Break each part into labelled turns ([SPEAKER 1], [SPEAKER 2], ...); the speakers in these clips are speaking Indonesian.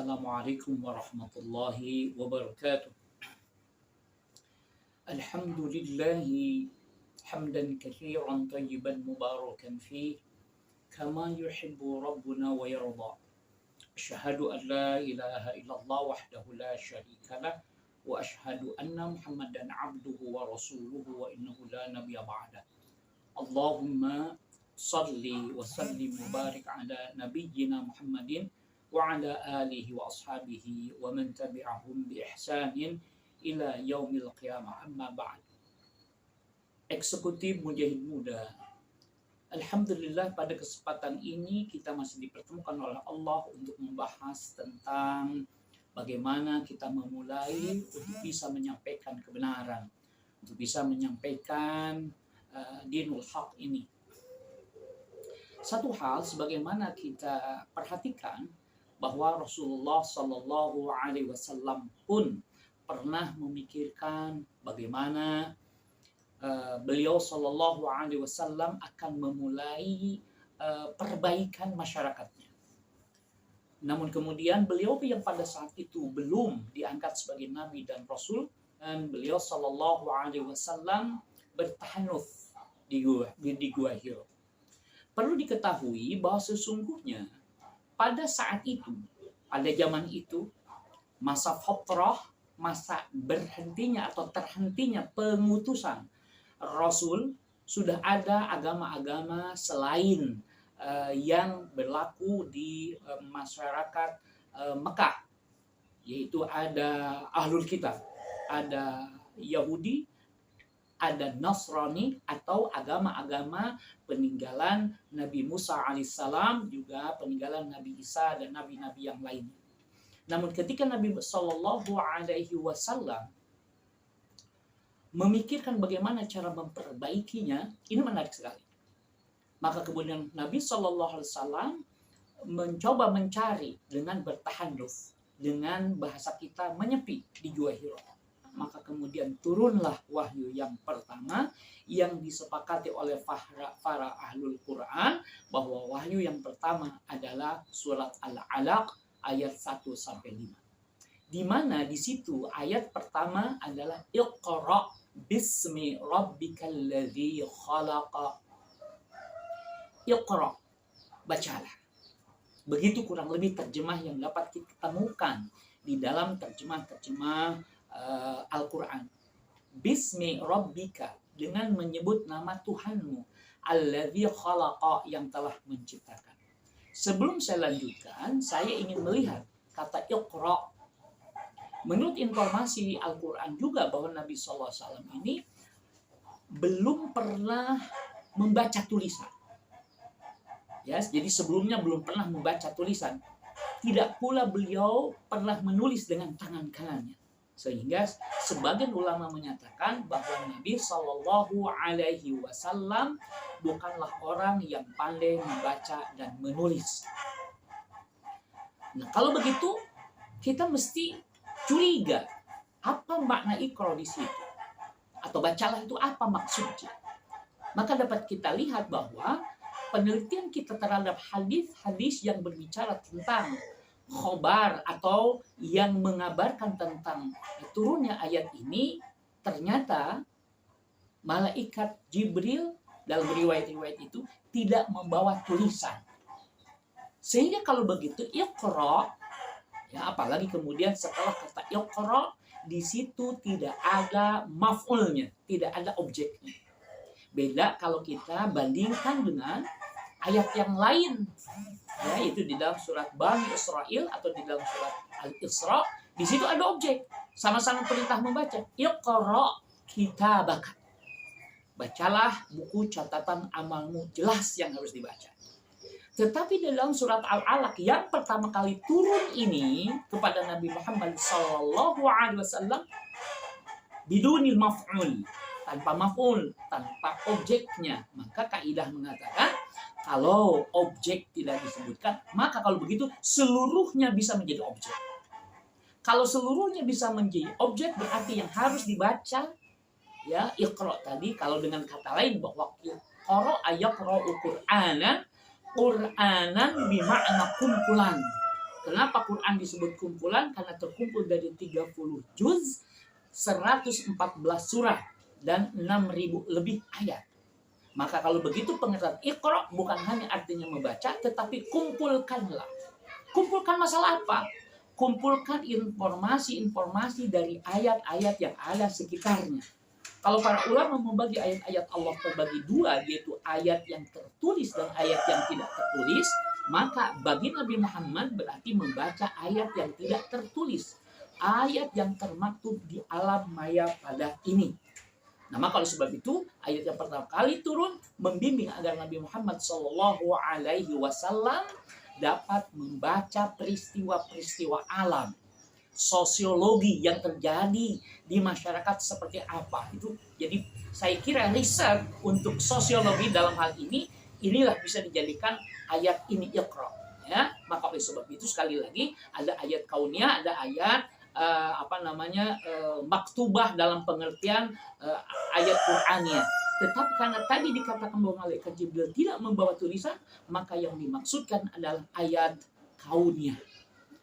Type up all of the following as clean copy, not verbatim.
[SPEAKER 1] Assalamualaikum warahmatullahi wabarakatuh. Alhamdulillahi hamdan katsiran tayyiban mubarakan fih kama yuhibbu rabbuna wa yarda. Asyhadu an la ilaha illallah wahdahu la syarika lah wa asyhadu anna Muhammadan abduhu wa rasuluhu wa innahu la nabiyya ba'da. Allahumma salli wa sallim wa barik ala nabiyyina Muhammadin wa ala alihi wa ashabihi wa man tabi'ahum bi ihsanin ila yaumil qiyamah, amma ba'd. Eksekutif Mujahid Muda, alhamdulillah pada kesempatan ini kita masih dipertemukan oleh Allah untuk membahas tentang bagaimana kita memulai untuk bisa menyampaikan kebenaran, untuk bisa menyampaikan dinul haq ini. Satu hal sebagaimana kita perhatikan bahwa Rasulullah Shallallahu Alaihi Wasallam pun pernah memikirkan bagaimana beliau Shallallahu Alaihi Wasallam akan memulai perbaikan masyarakatnya. Namun kemudian beliau yang pada saat itu belum diangkat sebagai Nabi dan Rasul, dan beliau Shallallahu Alaihi Wasallam bertahanuf di Gua Hiro. Perlu diketahui bahwa sesungguhnya pada saat itu, pada zaman itu, masa fatrah, masa berhentinya atau terhentinya pengutusan Rasul, sudah ada agama-agama selain yang berlaku di masyarakat Mekah, yaitu ada Ahlul Kitab, ada Yahudi, ada Nasrani atau agama-agama peninggalan Nabi Musa alaihissalam, juga peninggalan Nabi Isa dan nabi-nabi yang lainnya. Namun ketika Nabi Shallallahu Alaihi Wasallam memikirkan bagaimana cara memperbaikinya, ini menarik sekali. Maka kemudian Nabi Shallallahu Alaihi Wasallam mencoba mencari dengan bertahanuf, dengan bahasa kita menyepi di Gua Hiro. Maka kemudian turunlah wahyu yang pertama yang disepakati oleh para ahlul Quran, bahwa wahyu yang pertama adalah surat Al-Alaq ayat 1-5. Di mana di situ ayat pertama adalah Iqra bismi rabbikal ladzi khalaqa. Iqra, bacalah. Begitu kurang lebih terjemah yang dapat kita temukan di dalam terjemah Al-Quran. Bismi rabbika, dengan menyebut nama Tuhanmu, alladzi khalaqa, yang telah menciptakan. Sebelum saya lanjutkan, saya ingin melihat kata Iqra. Menurut informasi Al-Quran juga bahwa Nabi SAW ini belum pernah membaca tulisan. Ya, jadi sebelumnya belum pernah membaca tulisan. Tidak pula beliau pernah menulis dengan tangan kanannya. Sehingga sebagian ulama menyatakan bahwa Nabi Shallallahu Alaihi Wasallam bukanlah orang yang pandai membaca dan menulis. Nah, kalau begitu kita mesti curiga, apa makna Iqra di situ? Atau bacalah itu apa maksudnya? Maka dapat kita lihat bahwa penelitian kita terhadap hadis-hadis yang berbicara tentang khobar atau yang mengabarkan tentang turunnya ayat ini, ternyata malaikat Jibril dalam riwayat-riwayat itu tidak membawa tulisan. Sehingga kalau begitu Iqra, ya, apalagi kemudian setelah kata Iqra, di situ tidak ada maf'ulnya, tidak ada objeknya. Beda kalau kita bandingkan dengan ayat yang lain, ya, itu di dalam surat Bani Israil atau di dalam surat Al-Isra. Di situ ada objek, sama-sama perintah membaca. Iqra kitabaka, bacalah buku catatan amalmu, jelas yang harus dibaca. Tetapi dalam surat Al-Alaq yang pertama kali turun ini kepada Nabi Muhammad Sallallahu Alaihi Wasallam, bidunil maf'ul, tanpa maf'ul, tanpa objeknya, maka kaidah mengatakan kalau objek tidak disebutkan, maka kalau begitu seluruhnya bisa menjadi objek. Kalau seluruhnya bisa menjadi objek, berarti yang harus dibaca, ya, Iqra tadi. Kalau dengan kata lain bahwa Qara'a yaqra'u Qur'anan, Qur'anan bima'na kumpulan. Kenapa Quran disebut kumpulan? Karena terkumpul dari 30 juz, 114 surah, dan 6.000 lebih ayat. Maka kalau begitu pengertian Iqra bukan hanya artinya membaca, tetapi kumpulkanlah. Kumpulkan masalah apa? Kumpulkan informasi-informasi dari ayat-ayat yang ada sekitarnya. Kalau para ulama membagi ayat-ayat Allah terbagi dua, yaitu ayat yang tertulis dan ayat yang tidak tertulis, maka bagi Nabi Muhammad berarti membaca ayat yang tidak tertulis, ayat yang termaktub di alam maya pada ini. Nah, maka oleh sebab itu ayat yang pertama kali turun membimbing agar Nabi Muhammad SAW dapat membaca peristiwa-peristiwa alam, sosiologi yang terjadi di masyarakat seperti apa itu. Jadi saya kira riset untuk sosiologi dalam hal ini inilah bisa dijadikan ayat ini Iqra, ya. Maka oleh sebab itu sekali lagi ada ayat kauniyah, ada ayat maktubah dalam pengertian ayat Qur'aniyah. Tetapi karena tadi dikatakan bahwa malaikat Jibril tidak membawa tulisan, maka yang dimaksudkan adalah ayat kauniyah.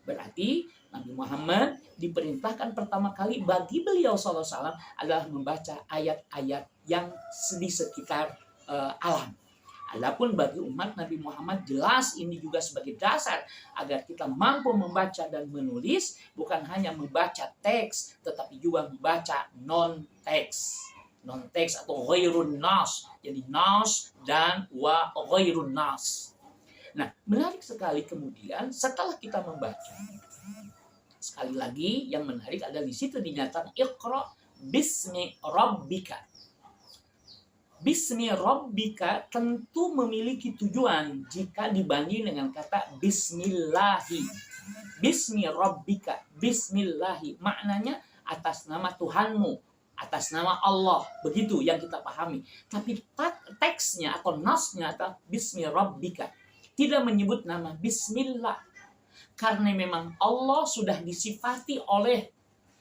[SPEAKER 1] Berarti Nabi Muhammad diperintahkan pertama kali bagi beliau SAW adalah membaca ayat-ayat yang di sekitar alam. Adapun bagi umat Nabi Muhammad jelas ini juga sebagai dasar agar kita mampu membaca dan menulis, bukan hanya membaca teks tetapi juga membaca non-teks. Non-teks atau ghairun nas. Jadi nas dan wa ghairun nas. Nah, menarik sekali kemudian setelah kita membaca, sekali lagi yang menarik adalah di situ dinyatakan Iqra bismi rabbika. Bismi rabbika tentu memiliki tujuan jika dibanding dengan kata bismillahi. Bismi rabbika, bismillahi maknanya atas nama Tuhanmu, atas nama Allah, begitu yang kita pahami. Tapi teksnya atau nasnya atau bismi rabbika tidak menyebut nama bismillah. Karena memang Allah sudah disifati oleh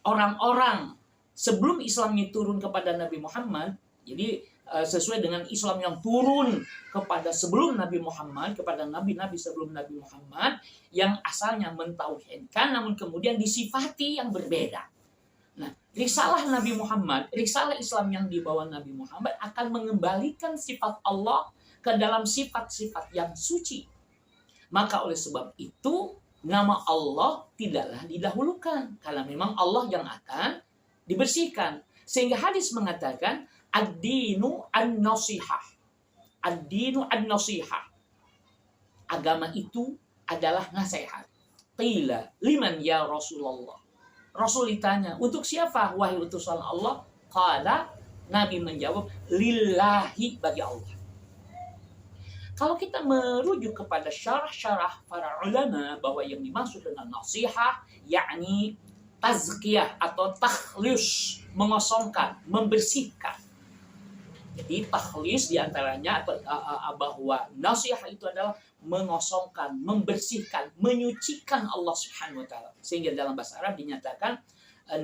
[SPEAKER 1] orang-orang sebelum Islam ini turun kepada Nabi Muhammad. Jadi sesuai dengan Islam yang turun kepada sebelum Nabi Muhammad, kepada nabi-nabi sebelum Nabi Muhammad yang asalnya mentauhidkan namun kemudian disifati yang berbeda. Nah, risalah Nabi Muhammad, risalah Islam yang dibawa Nabi Muhammad akan mengembalikan sifat Allah ke dalam sifat-sifat yang suci. Maka oleh sebab itu nama Allah tidaklah didahulukan karena memang Allah yang akan dibersihkan. Sehingga hadis mengatakan ad-dinu an-nasihah. Ad-dinu an-nasihah. Agama itu adalah nasihat. Qila liman ya Rasulullah. Rasul ditanya, untuk siapa wahai utusan Allah? Qala, Nabi menjawab, lillahi, bagi Allah. Kalau kita merujuk kepada syarah-syarah para ulama bahwa yang dimaksud dengan nasihah yakni tazkiyah atau takhlis, mengosongkan, membersihkan. Jadi takhlis diantaranya bahwa nasihat itu adalah mengosongkan, membersihkan, menyucikan Allah Subhanahu wa taala. Sehingga dalam bahasa Arab dinyatakan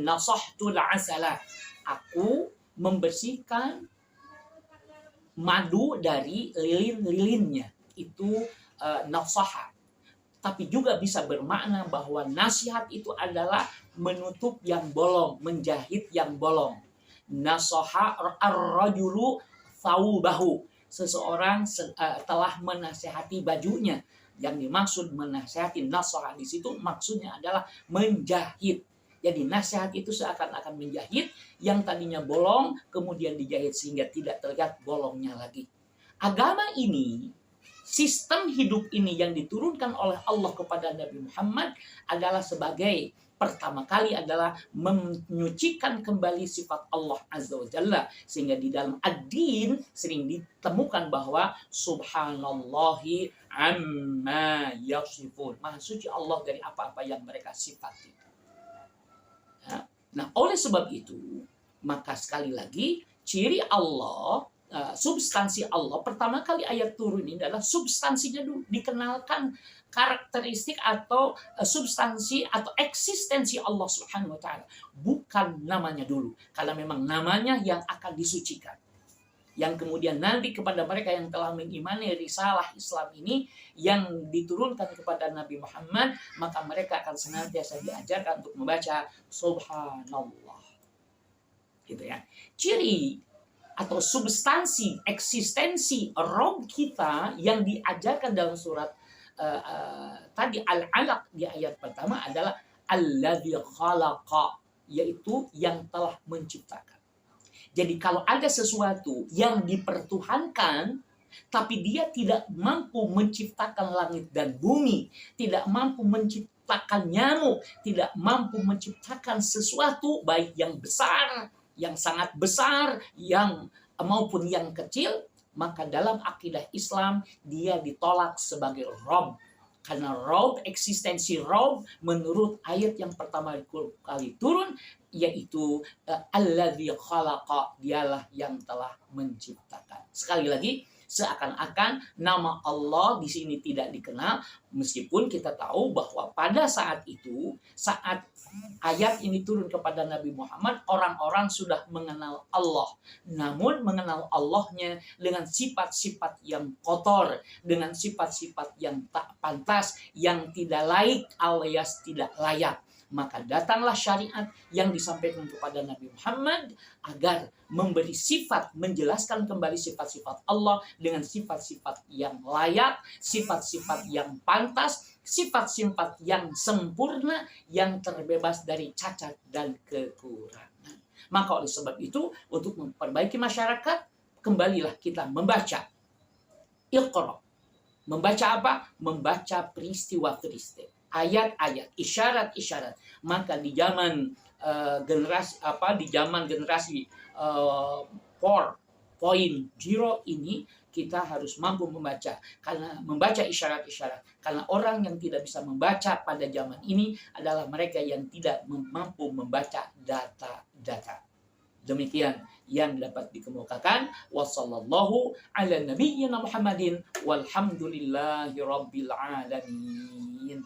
[SPEAKER 1] nasahtul asala. Aku membersihkan madu dari lilin-lilinnya. Itu nasaha. Tapi juga bisa bermakna bahwa nasihat itu adalah menutup yang bolong, menjahit yang bolong. Nasaha ar-rajulu thawbahu. Seseorang telah menasihati bajunya. Yang dimaksud menasihati nasaha di situ maksudnya adalah menjahit. Jadi nasihat itu seakan-akan menjahit yang tadinya bolong kemudian dijahit sehingga tidak terlihat bolongnya lagi. Agama ini, sistem hidup ini yang diturunkan oleh Allah kepada Nabi Muhammad adalah sebagai pertama kali adalah menyucikan kembali sifat Allah Azza wa Jalla. Sehingga di dalam ad-din sering ditemukan bahwa subhanallahi amma yasifun. Maha suci Allah dari apa-apa yang mereka sifati. Nah, oleh sebab itu, maka sekali lagi ciri Allah, substansi Allah, pertama kali ayat turun ini adalah substansinya dulu dikenalkan, karakteristik atau substansi atau eksistensi Allah Subhanahu wa taala, bukan namanya dulu, karena memang namanya yang akan disucikan. yang kemudian nanti kepada mereka yang telah mengimani risalah Islam ini yang diturunkan kepada Nabi Muhammad, maka mereka akan senantiasa diajarkan untuk membaca subhanallah. Gitu ya. Ciri atau substansi eksistensi Rabb kita yang diajarkan dalam surat tadi Al-Alaq di ayat pertama adalah alladzi khalaqa, yaitu yang telah menciptakan. Jadi kalau ada sesuatu yang dipertuhankan, tapi dia tidak mampu menciptakan langit dan bumi, tidak mampu menciptakan nyamuk, tidak mampu menciptakan sesuatu baik yang besar, yang sangat besar, yang maupun yang kecil, maka dalam akidah Islam dia ditolak sebagai Rabb. Karena Rabb, eksistensi Rabb menurut ayat yang pertama kali turun, yaitu alladzi khalaqa, dialah yang telah menciptakan. Sekali lagi, seakan-akan nama Allah di sini tidak dikenal, meskipun kita tahu bahwa pada saat itu, saat ayat ini turun kepada Nabi Muhammad, orang-orang sudah mengenal Allah. Namun mengenal Allahnya dengan sifat-sifat yang kotor, dengan sifat-sifat yang tak pantas, yang tidak laik alias tidak layak. Maka datanglah syariat yang disampaikan kepada Nabi Muhammad agar memberi sifat, menjelaskan kembali sifat-sifat Allah dengan sifat-sifat yang layak, sifat-sifat yang pantas, sifat-sifat yang sempurna, yang terbebas dari cacat dan kekurangan. Maka oleh sebab itu, untuk memperbaiki masyarakat, kembalilah kita membaca Iqra. Membaca apa? Membaca peristiwa-peristiwa, ayat-ayat, isyarat-isyarat. Maka di zaman generasi 4.0 ini kita harus mampu membaca, karena membaca isyarat-isyarat. Karena orang yang tidak bisa membaca pada zaman ini adalah mereka yang tidak mampu membaca data-data. Demikian yang dapat dikemukakan. Wassallallahu ala nabiyyina Muhammadin walhamdulillahi rabbil alamin.